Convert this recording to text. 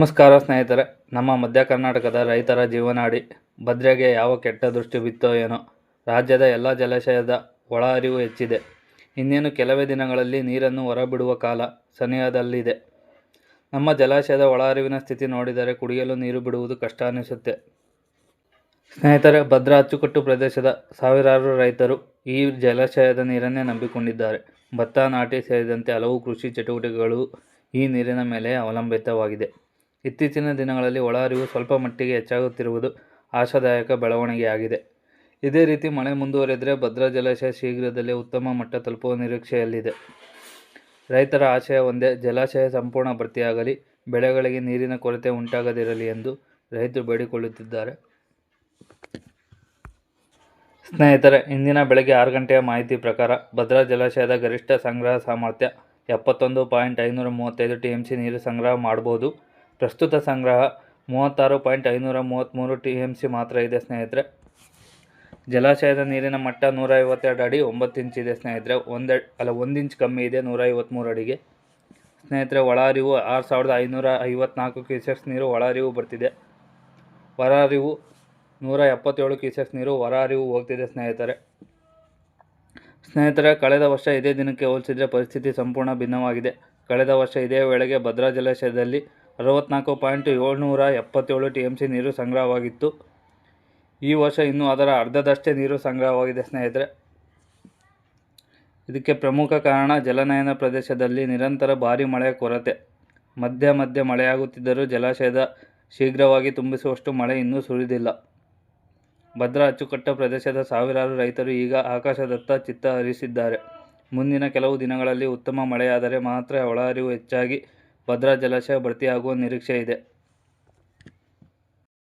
ನಮಸ್ಕಾರ ಸ್ನೇಹಿತರೆ. ನಮ್ಮ ಮಧ್ಯ ಕರ್ನಾಟಕದ ರೈತರ ಜೀವನಾಡಿ ಭದ್ರೆಗೆ ಯಾವ ಕೆಟ್ಟ ದೃಷ್ಟಿ ಬಿತ್ತೋ ಏನೋ. ರಾಜ್ಯದ ಎಲ್ಲ ಜಲಾಶಯದ ಒಳ ಹರಿವು ಹೆಚ್ಚಿದೆ. ಇನ್ನೇನು ಕೆಲವೇ ದಿನಗಳಲ್ಲಿ ನೀರನ್ನು ಹೊರಬಿಡುವ ಕಾಲ ಸನಿಹದಲ್ಲಿದೆ. ನಮ್ಮ ಜಲಾಶಯದ ಒಳ ಹರಿವಿನ ಸ್ಥಿತಿ ನೋಡಿದರೆ ಕುಡಿಯಲು ನೀರು ಬಿಡುವುದು ಕಷ್ಟ ಅನಿಸುತ್ತೆ. ಸ್ನೇಹಿತರೆ, ಭದ್ರಾ ಅಚ್ಚುಕಟ್ಟು ಪ್ರದೇಶದ ಸಾವಿರಾರು ರೈತರು ಈ ಜಲಾಶಯದ ನೀರನ್ನೇ ನಂಬಿಕೊಂಡಿದ್ದಾರೆ. ಭತ್ತ ನಾಟಿ ಸೇರಿದಂತೆ ಹಲವು ಕೃಷಿ ಚಟುವಟಿಕೆಗಳು ಈ ನೀರಿನ ಮೇಲೆ ಅವಲಂಬಿತವಾಗಿದೆ. ಇತ್ತೀಚಿನ ದಿನಗಳಲ್ಲಿ ಒಳಹರಿವು ಸ್ವಲ್ಪ ಮಟ್ಟಿಗೆ ಹೆಚ್ಚಾಗುತ್ತಿರುವುದು ಆಶಾದಾಯಕ ಬೆಳವಣಿಗೆಯಾಗಿದೆ. ಇದೇ ರೀತಿ ಮಳೆ ಮುಂದುವರೆದರೆ ಭದ್ರಾ ಜಲಾಶಯ ಶೀಘ್ರದಲ್ಲೇ ಉತ್ತಮ ಮಟ್ಟ ತಲುಪುವ ನಿರೀಕ್ಷೆಯಲ್ಲಿದೆ. ರೈತರ ಆಶಯ ಒಂದೇ, ಜಲಾಶಯ ಸಂಪೂರ್ಣ ಭರ್ತಿಯಾಗಲಿ, ಬೆಳೆಗಳಿಗೆ ನೀರಿನ ಕೊರತೆ ಉಂಟಾಗದಿರಲಿ ಎಂದು ರೈತರು ಬೇಡಿಕೊಳ್ಳುತ್ತಿದ್ದಾರೆ. ಸ್ನೇಹಿತರೆ, ಇಂದಿನ ಬೆಳಗ್ಗೆ 6 ಗಂಟೆಯ ಮಾಹಿತಿ ಪ್ರಕಾರ ಭದ್ರಾ ಜಲಾಶಯದ ಗರಿಷ್ಠ ಸಂಗ್ರಹ ಸಾಮರ್ಥ್ಯ 71.535 TMC ನೀರು ಸಂಗ್ರಹ ಮಾಡಬಹುದು. ಪ್ರಸ್ತುತ ಸಂಗ್ರಹ 36.533 TMC ಮಾತ್ರ ಇದೆ ಸ್ನೇಹಿತರೆ. ಜಲಾಶಯದ ನೀರಿನ ಮಟ್ಟ 152 ಅಡಿ 9 ಇಂಚ್ ಇದೆ ಸ್ನೇಹಿತರೆ. 1 ಇಂಚ್ ಕಮ್ಮಿ ಇದೆ, 153 ಅಡಿಗೆ. ಸ್ನೇಹಿತರೆ, ಒಳಹರಿವು 6554 ಕ್ಯೂಸೆಕ್ಸ್ ನೀರು ಒಳಹರಿವು ಬರ್ತಿದೆ. ಹೊರಹರಿವು 177 ಕ್ಯೂಸೆಕ್ಸ್ ನೀರು ಹೊರಹರಿವು ಹೋಗ್ತಿದೆ ಸ್ನೇಹಿತರೆ, ಕಳೆದ ವರ್ಷ ಇದೇ ದಿನಕ್ಕೆ ಹೋಲಿಸಿದರೆ ಪರಿಸ್ಥಿತಿ ಸಂಪೂರ್ಣ ಭಿನ್ನವಾಗಿದೆ. ಕಳೆದ ವರ್ಷ ಇದೇ ವೇಳೆಗೆ ಭದ್ರಾ ಜಲಾಶಯದಲ್ಲಿ 64.777 TMC ನೀರು ಸಂಗ್ರಹವಾಗಿತ್ತು. ಈ ವರ್ಷ ಇನ್ನೂ ಅದರ ಅರ್ಧದಷ್ಟೇ ನೀರು ಸಂಗ್ರಹವಾಗಿದೆ ಸ್ನೇಹಿತರೆ. ಇದಕ್ಕೆ ಪ್ರಮುಖ ಕಾರಣ ಜಲನಯನ ಪ್ರದೇಶದಲ್ಲಿ ನಿರಂತರ ಭಾರೀ ಮಳೆಯ ಕೊರತೆ. ಮಧ್ಯ ಮಳೆಯಾಗುತ್ತಿದ್ದರೂ ಜಲಾಶಯದ ಶೀಘ್ರವಾಗಿ ತುಂಬಿಸುವಷ್ಟು ಮಳೆ ಇನ್ನೂ ಸುರಿದಿಲ್ಲ. ಭದ್ರಾ ಅಚ್ಚುಕಟ್ಟು ಪ್ರದೇಶದ ಸಾವಿರಾರು ರೈತರು ಈಗ ಆಕಾಶದತ್ತ ಚಿತ್ತ ಹರಿಸಿದ್ದಾರೆ. ಮುಂದಿನ ಕೆಲವು ದಿನಗಳಲ್ಲಿ ಉತ್ತಮ ಮಳೆಯಾದರೆ ಮಾತ್ರ ಒಳಹರಿವು ಹೆಚ್ಚಾಗಿ ಭದ್ರಾ ಜಲಾಶಯ ಭರ್ತಿಯಾಗುವ ನಿರೀಕ್ಷೆ ಇದೆ.